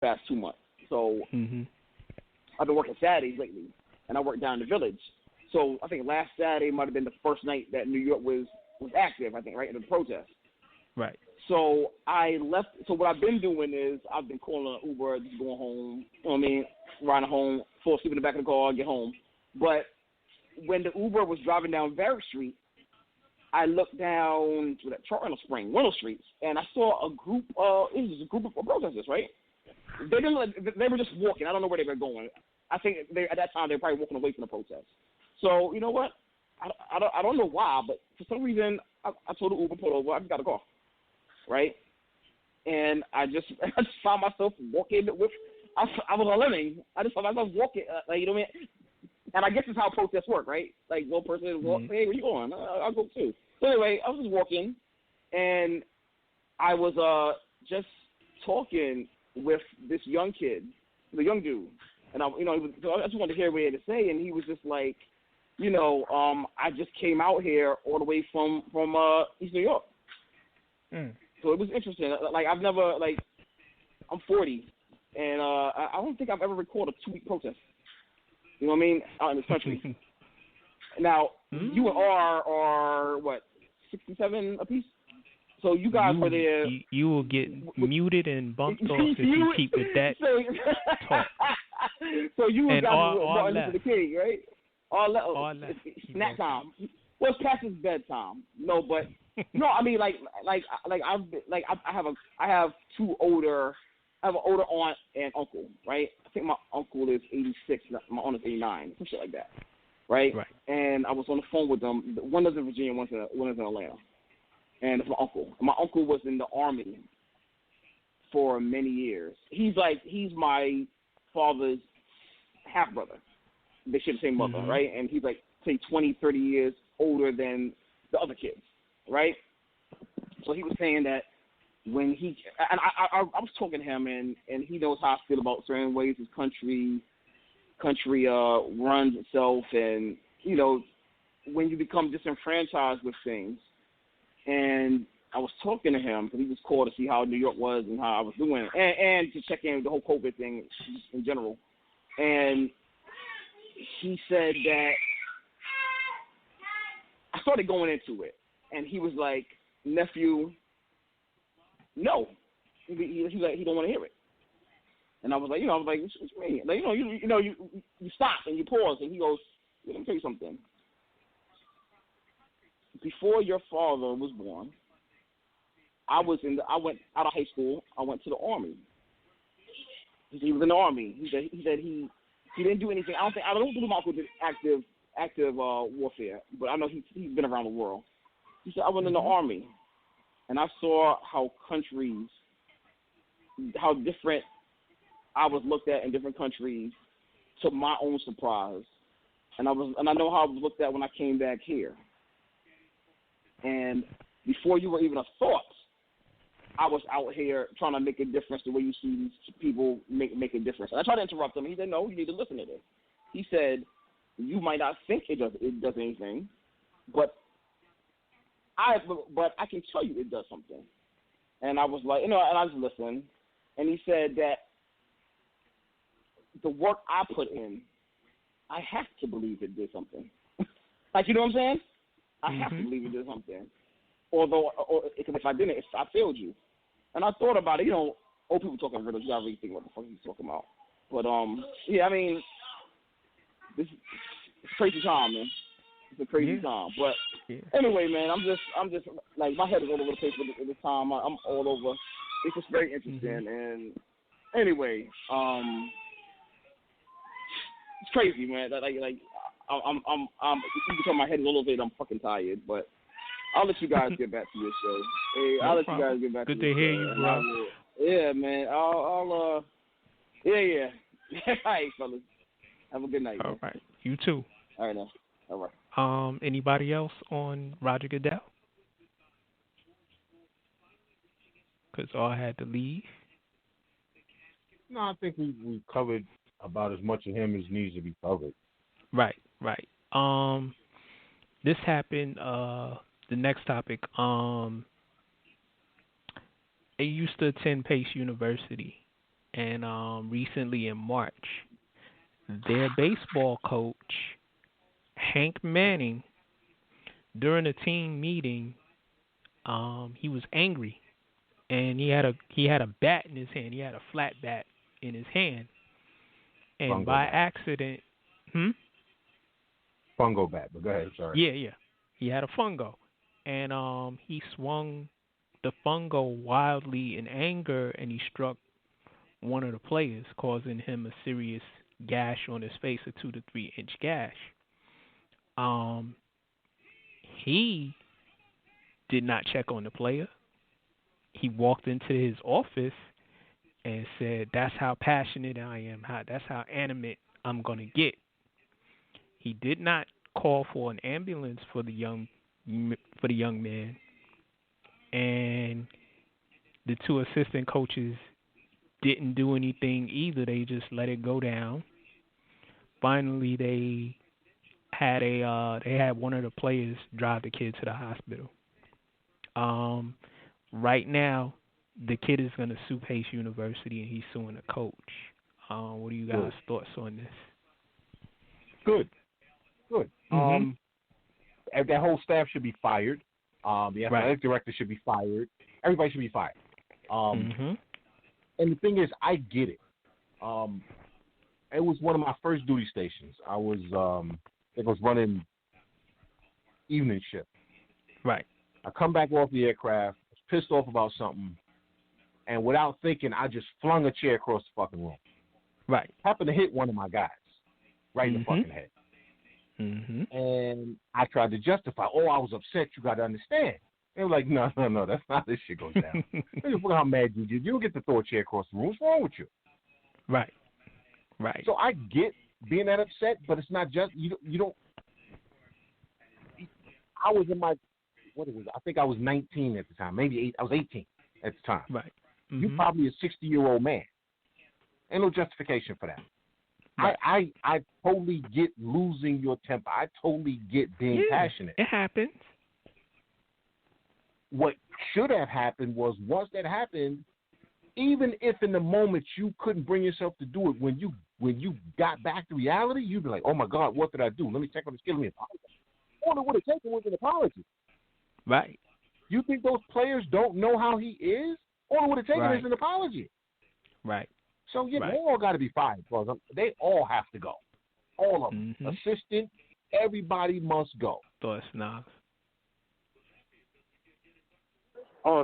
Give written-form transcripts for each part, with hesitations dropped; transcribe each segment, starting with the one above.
past 2 months. So I've been working Saturdays lately, and I work down in the village. So I think last Saturday might have been the first night that New York was active, I think, right, in the protest. Right. So I left. So what I've been doing is I've been calling an Uber, just going home, you know what I mean, riding home, fall asleep in the back of the car, get home. But when the Uber was driving down Varick Street, I looked down to that Charter Spring, one of those streets, and I saw a group. It was just a group of protesters, right? They were just walking. I don't know where they were going. I think at that time they were probably walking away from the protest. So you know what? I don't know why, but for some reason I told the Uber pull over. I just got a call, right? And I just found myself walking with. I was a lemming. I just found myself walking, you know what I mean? And I guess it's how protests work, right? Like one person walks, hey, where you going? I'll go too. So anyway, I was just walking, and I was just talking with this young kid, the young dude, and I just wanted to hear what he had to say, and he was just like, I just came out here all the way from East New York. So it was interesting. Like I've never I'm 40, and I don't think I've ever recorded a 2-week protest. You know what I mean? Out in this country. Now, you and R are, what, 67 apiece? So you guys were there. You will get muted and bumped off if you keep with that talk. So you and guys were Martin Luther King, right? All left. It's snack time. Well, it's past his bedtime. No, but no, I mean I have two older. I have an older aunt and uncle, right? I think my uncle is 86, my aunt is 89, some shit like that, right? And I was on the phone with them. One is in Virginia, one is in Atlanta. And it's my uncle. My uncle was in the Army for many years. He's my father's half-brother. They share the same mother, right? And he's say 20, 30 years older than the other kids, right? So he was saying that when I was talking to him, and he knows how I feel about certain ways his country runs itself, and when you become disenfranchised with things. And I was talking to him because he was called to see how New York was and how I was doing, and to check in with the whole COVID thing in general. And he said that I started going into it, and he was like, "Nephew, no." He don't want to hear it. And I was like, what you mean? Like, you stop and you pause, and he goes, "Let me tell you something. Before your father was born, I went out of high school. I went to the Army. He was in the Army. He said he didn't do anything. I don't believe my uncle did active warfare, but I know he's been around the world. He said I went in the Army, and I saw how different I was looked at in different countries, to my own surprise, and I know how I was looked at when I came back here. And before you were even a thought, I was out here trying to make a difference the way you see these people make a difference. And I tried to interrupt him. He said, "No, you need to listen to this." He said, "You might not think it does anything, but I can tell you it does something." And I was like, and I just listened. And he said that the work I put in, I have to believe it did something. You know what I'm saying? I have to believe it did something. Although, if I didn't, I failed you. And I thought about it. Old people talking riddles, you gotta really think what the fuck he's talking about. But yeah, I mean, it's a crazy time, man. It's a crazy time. But anyway, man, I'm just like, my head is all over the place at this time. I'm all over. It's just very interesting. And anyway, it's crazy, man. I'm you can tell my head is all over it. I'm fucking tired, but I'll let you guys get back to your show. Hey, I'll let you guys get back to your show. Good to hear you, bro. Yeah, man. I'll yeah. All right, fellas. Have a good night. All right. You too. All right, now. All right. Anybody else on Roger Goodell? Because I had to leave. No, I think we covered about as much of him as needs to be covered. Right. This happened, the next topic, I used to attend Pace University, And recently in March, their baseball coach, Hank Manning, during a team meeting, he was angry, and he had a bat in his hand. He had a flat bat in his hand, and Fungo by bat. accident, Fungo bat. But go ahead. Sorry. Yeah. He had a fungo, and he swung the fungo wildly in anger, and he struck one of the players, causing him a serious gash on his face, a 2 to 3 inch gash. He did not check on the player. He walked into his office and said, "That's how passionate I am. That's how animate I'm gonna get." He did not call for an ambulance for the young man, and the two assistant coaches didn't do anything either. They just let it go down. Finally, they had one of the players drive the kid to the hospital. Right now, the kid is going to sue Pace University, and he's suing the coach. What are you guys' thoughts on this? Good. Mm-hmm. That whole staff should be fired. The athletic director should be fired. Everybody should be fired. And the thing is, I get it. It was one of my first duty stations. I was running evening shift. Right. I come back off the aircraft, was pissed off about something, and without thinking, I just flung a chair across the fucking room. Right. Happened to hit one of my guys right in the fucking head. And I tried to justify, I was upset, you got to understand. They were like, no, that's not how this shit goes down. Look how mad you did. You don't get to throw a chair across the room. What's wrong with you? Right. So I get being that upset, but it's not just, you don't. I was in my, I think I was 19 at the time, maybe I was 18 at the time. Right. You're probably a 60-year-old man. Ain't no justification for that. Right. I totally get losing your temper. I totally get being passionate. It happens. What should have happened was, once that happened, even if in the moment you couldn't bring yourself to do it, when you got back to reality, you'd be like, oh my God, what did I do? Let me check on this kid. Let me apologize. All it would have taken was an apology. Right. You think those players don't know how he is? All it would have taken is an apology. Right. So, they all got to be fired. They all have to go. All of them. Assistant, everybody must go. Thoughts, Nas?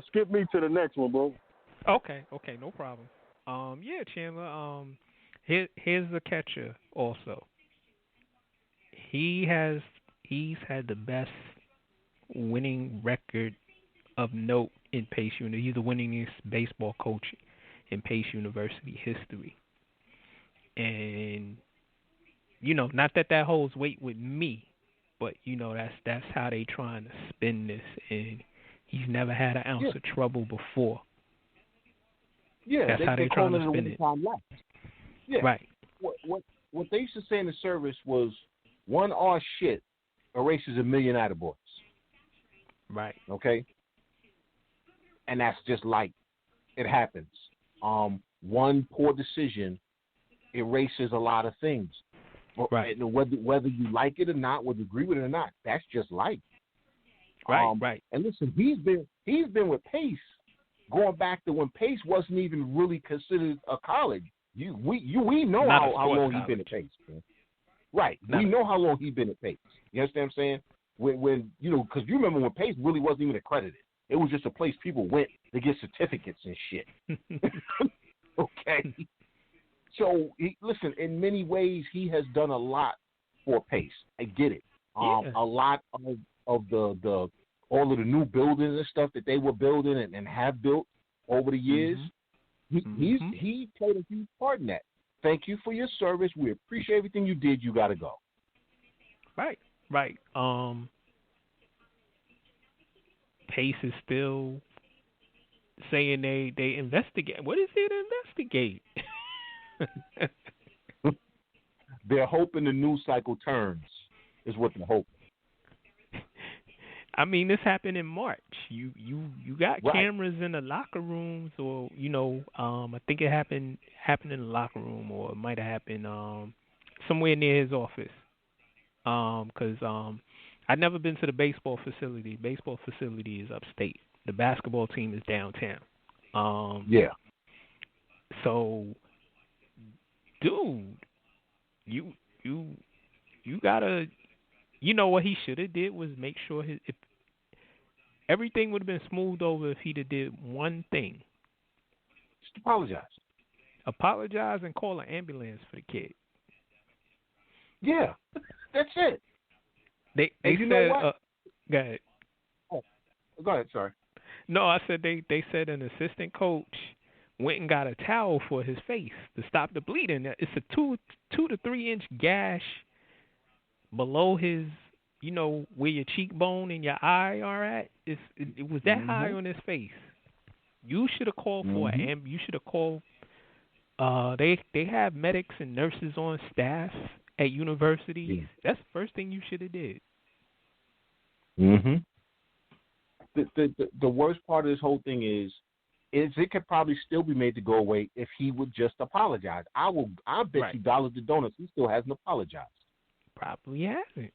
Skip me to the next one, bro. Okay, no problem. Chandler, here's the catcher also. He's had the best winning record of note in Pace University. He's the winningest baseball coach in Pace University history. And, not that holds weight with me, but, that's how they trying to spin this. And he's never had an ounce of trouble before. Yeah, that's how they trying to spin it. Yeah. Right. What they used to say in the service was, one R shit erases a million attaboys. Right. Okay? And that's just like it happens. One poor decision erases a lot of things. Right. Whether you like it or not, whether you agree with it or not, that's just life. Right. And listen, he's been with Pace going back to when Pace wasn't even really considered a college. We know how long he's been at Pace, man. Right. We know how long he's been at Pace. You understand what I'm saying? When because you remember when Pace really wasn't even accredited. It was just a place people went to get certificates and shit. Okay. So, listen, in many ways, he has done a lot for Pace. I get it. A lot of the all of the new buildings and stuff that they were building and have built over the years, he played a huge part in that. Thank you for your service. We appreciate everything you did. You got to go. Right. Pace is still saying they investigate. What is it investigate? They're hoping the news cycle turns, is what they're hoping. I mean, this happened in March. You got Right. cameras in the locker rooms, or I think it happened in the locker room, or it might have happened somewhere near his office. Because I've never been to the baseball facility. Baseball facility is upstate. The basketball team is downtown. Yeah. So, dude, you gotta. You know what he should have did was make sure if everything would have been smoothed over if he'd have did one thing. Just apologize and call an ambulance for the kid. Yeah, that's it. They you said, know what? Go ahead. Oh, go ahead. Sorry. No, I said they said an assistant coach went and got a towel for his face to stop the bleeding. It's a 2 to 3 inch gash below his, where your cheekbone and your eye are at. It was that high on his face. You should have called for you should have called. They have medics and nurses on staff at universities. Yeah. That's the first thing you should have did. Mm-hmm. The worst part of this whole thing is it could probably still be made to go away if he would just apologize. I bet you dollars to donuts he still hasn't apologized. Probably hasn't.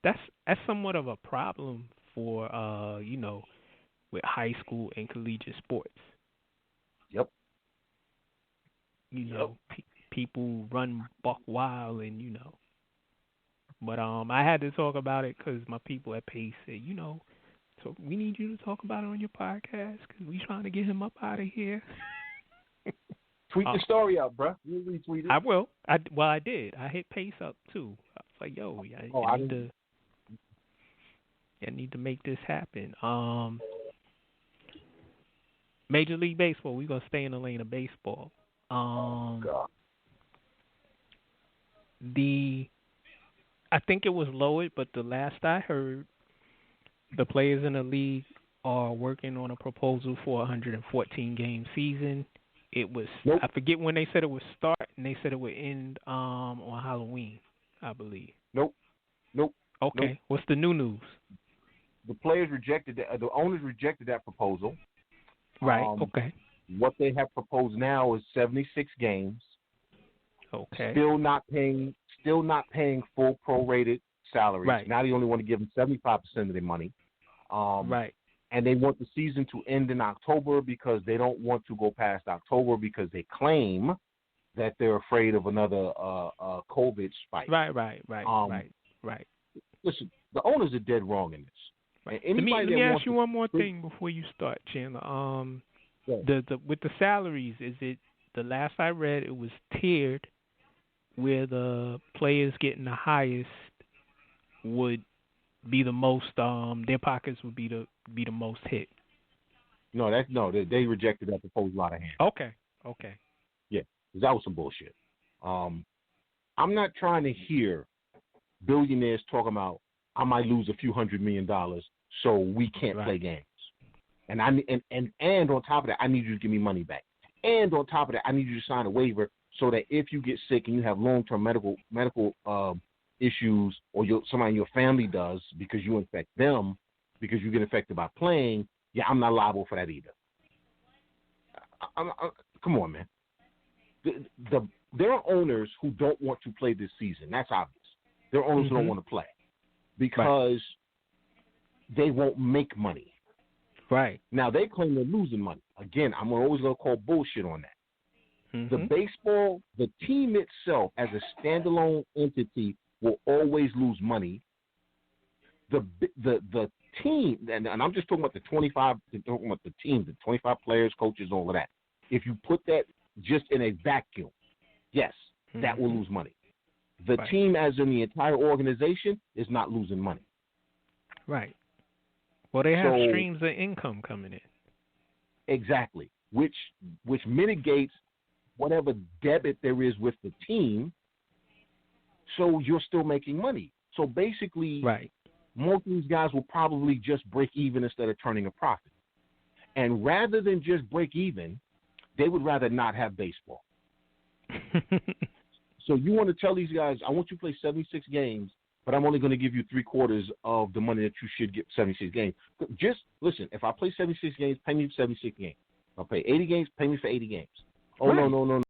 That's somewhat of a problem for with high school and collegiate sports. Yep. People run buck wild and But I had to talk about it because my people at Pace said, so we need you to talk about it on your podcast because we trying to get him up out of here. Tweet the story out, bro. You retweet it. I will. I did. I hit Pace up too. I was like, yo, I need to make this happen. Major League Baseball. We're gonna stay in the lane of baseball. God. I think it was lowered, but the last I heard, the players in the league are working on a proposal for a 114-game season. It was I forget when they said it would start, and they said it would end on Halloween, I believe. Nope. Okay. Nope. What's the new news? The players rejected that. The owners rejected that proposal. Right. Okay. What they have proposed now is 76 games. Okay. Still not paying full prorated salaries. Right. Now they only want to give them 75% of their money. Right. And they want the season to end in October because they don't want to go past October because they claim that they're afraid of another COVID spike. Right. Listen, the owners are dead wrong in this. Right. Let me ask you one more thing before you start, Chandler. The with the salaries, is it the last I read it was tiered, where the players getting the highest would be the most. Their pockets would be the most hit. No, they rejected that proposal out of hand. Okay. Yeah, that was some bullshit. I'm not trying to hear billionaires talking about I might lose a few $100 million, so we can't play games. And and on top of that, I need you to give me money back. And on top of that, I need you to sign a waiver so that if you get sick and you have long-term medical issues, or somebody in your family does because you infect them, because you get infected by playing, I'm not liable for that either. Come on, man. There are owners who don't want to play this season. That's obvious. There are owners who don't want to play because they won't make money. Right. Now, they claim they're losing money. Again, I'm always going to call bullshit on that. The baseball, the team itself as a standalone entity will always lose money. The team, and I'm just talking about the 25, talking about the team, the 25 players, coaches, all of that. If you put that just in a vacuum, yes, that will lose money. The team, as in the entire organization, is not losing money. Right. Well, they have streams of income coming in. Exactly, which mitigates whatever debit there is with the team, so you're still making money. So basically, most of these guys will probably just break even instead of turning a profit. And rather than just break even, they would rather not have baseball. So you want to tell these guys, I want you to play 76 games, but I'm only going to give you 3/4 of the money that you should get 76 games. Just listen, if I play 76 games, pay me for 76 games. I'll pay 80 games, pay me for 80 games. Oh, right. no.